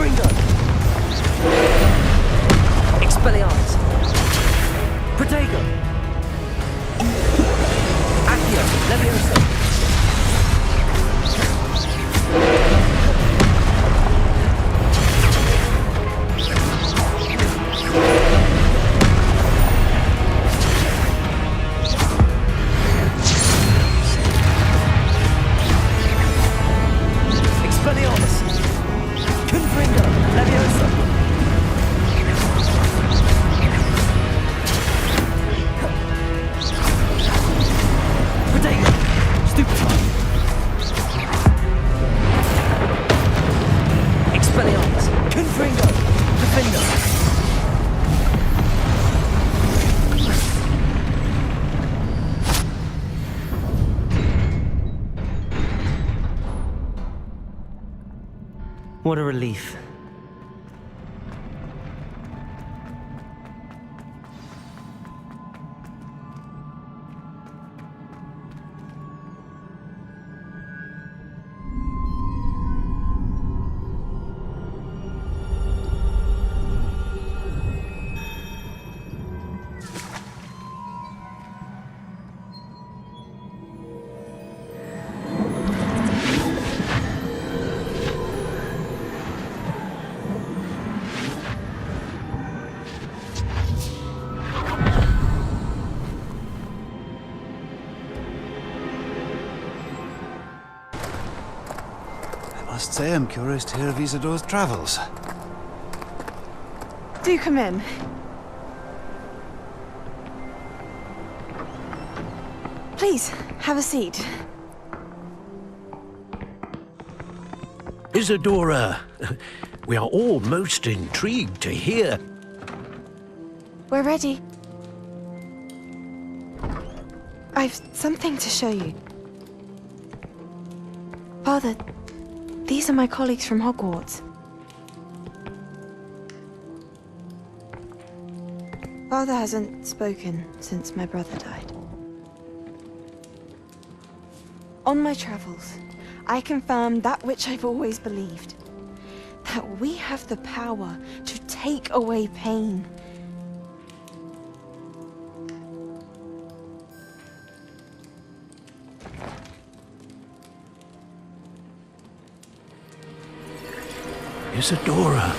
Confringo! Expelliarmus! Protego! Accio! Levioso! What a relief. I must say I'm curious to hear of Isadore's travels. Do come in. Please, have a seat. Isadora, we are all most intrigued to hear. We're ready. I've something to show you. Father, these are my colleagues from Hogwarts. Father hasn't spoken since my brother died. On my travels, I confirmed that which I've always believed. That we have the power to take away pain. Isadora.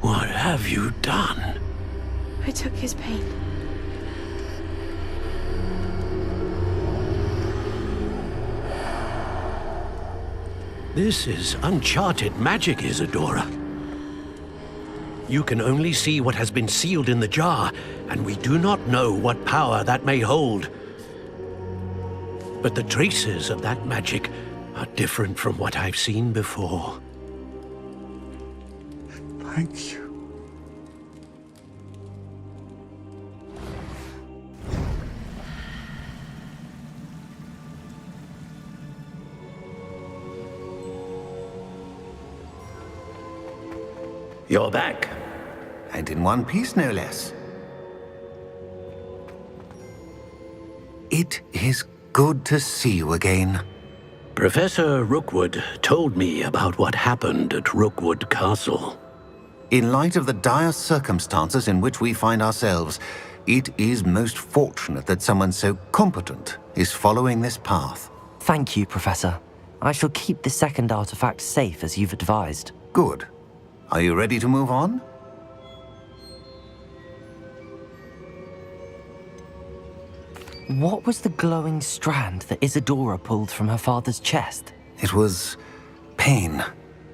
What have you done? I took his pain. This is uncharted magic, Isadora. You can only see what has been sealed in the jar, and we do not know what power that may hold. But the traces of that magic are different from what I've seen before. Thank you. You're back. And in one piece, no less. It is good to see you again. Professor Rookwood told me about what happened at Rookwood Castle. In light of the dire circumstances in which we find ourselves, it is most fortunate that someone so competent is following this path. Thank you, Professor. I shall keep the second artifact safe as you've advised. Good. Are you ready to move on? What was the glowing strand that Isadora pulled from her father's chest? It was pain.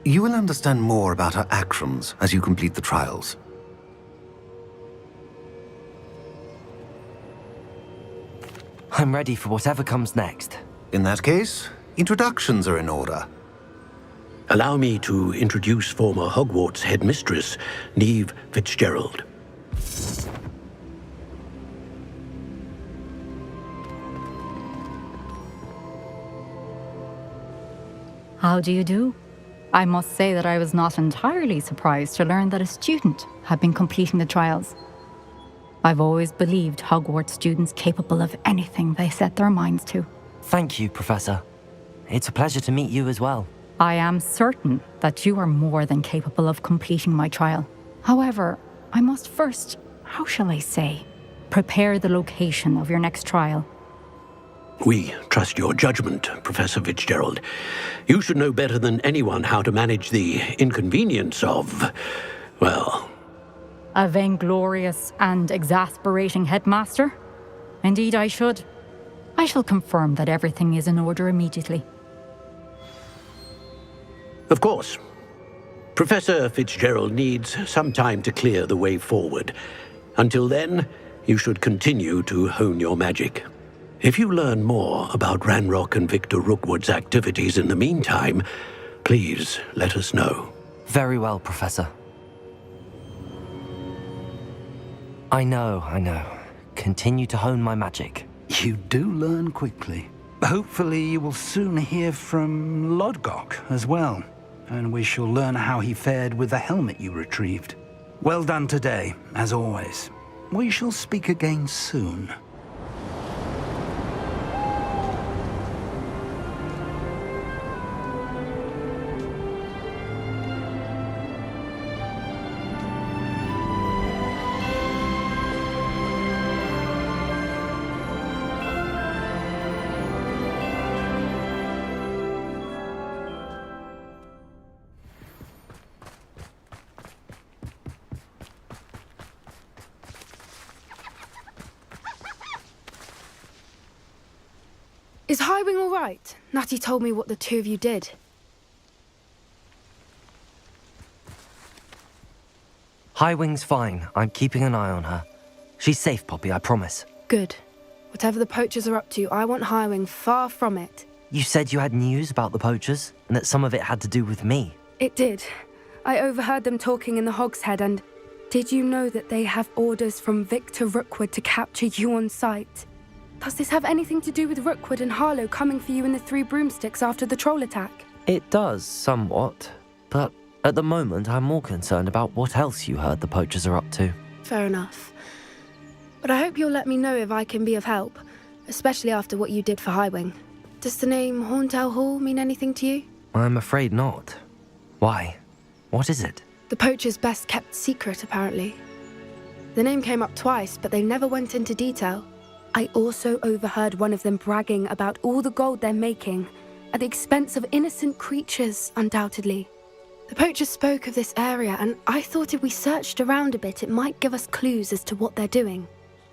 You will understand more about her actions as you complete the trials. I'm ready for whatever comes next. In that case, introductions are in order. Allow me to introduce former Hogwarts headmistress, Neve Fitzgerald. How do you do? I must say that I was not entirely surprised to learn that a student had been completing the trials. I've always believed Hogwarts students capable of anything they set their minds to. Thank you, Professor. It's a pleasure to meet you as well. I am certain that you are more than capable of completing my trial. However, I must first, how shall I say, prepare the location of your next trial. We trust your judgment, Professor Fitzgerald. You should know better than anyone how to manage the inconvenience of, well... A vainglorious and exasperating headmaster? Indeed, I should. I shall confirm that everything is in order immediately. Of course. Professor Fitzgerald needs some time to clear the way forward. Until then, you should continue to hone your magic. If you learn more about Ranrock and Victor Rookwood's activities in the meantime, please let us know. Very well, Professor. I know. Continue to hone my magic. You do learn quickly. Hopefully you will soon hear from Lodgok as well, and we shall learn how he fared with the helmet you retrieved. Well done today, as always. We shall speak again soon. Is Highwing all right? Natty told me what the two of you did. Highwing's fine. I'm keeping an eye on her. She's safe, Poppy, I promise. Good. Whatever the poachers are up to, I want Highwing far from it. You said you had news about the poachers, and that some of it had to do with me. It did. I overheard them talking in the Hogshead, and did you know that they have orders from Victor Rookwood to capture you on sight? Does this have anything to do with Rookwood and Harlow coming for you in the Three Broomsticks after the troll attack? It does, somewhat. But at the moment, I'm more concerned about what else you heard the poachers are up to. Fair enough. But I hope you'll let me know if I can be of help, especially after what you did for Highwing. Does the name Horntail Hall mean anything to you? I'm afraid not. Why? What is it? The poachers' best kept secret, apparently. The name came up twice, but they never went into detail. I also overheard one of them bragging about all the gold they're making, at the expense of innocent creatures, undoubtedly. The poachers spoke of this area, and I thought if we searched around a bit, it might give us clues as to what they're doing.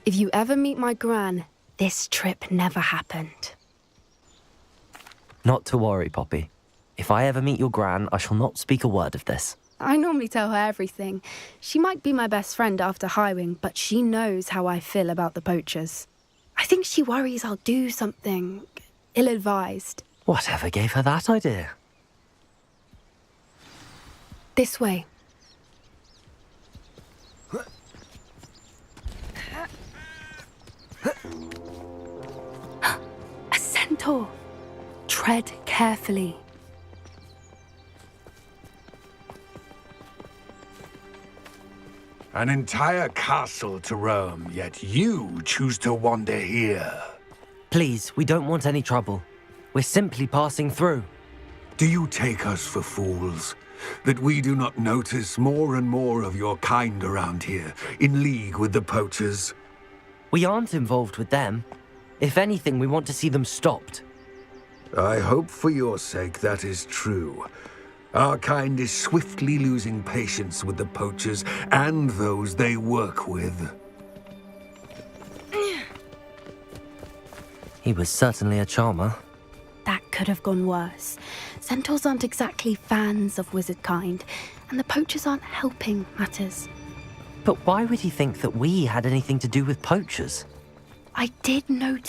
If you ever meet my Gran, this trip never happened. Not to worry, Poppy. If I ever meet your Gran, I shall not speak a word of this. I normally tell her everything. She might be my best friend after Highwing, but she knows how I feel about the poachers. I think she worries I'll do something ill-advised. Whatever gave her that idea? This way. A centaur. Tread carefully. An entire castle to roam, yet you choose to wander here. Please, we don't want any trouble. We're simply passing through. Do you take us for fools? That we do not notice more and more of your kind around here, in league with the poachers? We aren't involved with them. If anything, we want to see them stopped. I hope for your sake that is true. Our kind is swiftly losing patience with the poachers and those they work with. He was certainly a charmer. That could have gone worse. Centaurs aren't exactly fans of wizard kind, and the poachers aren't helping matters. But why would he think that we had anything to do with poachers? I did notice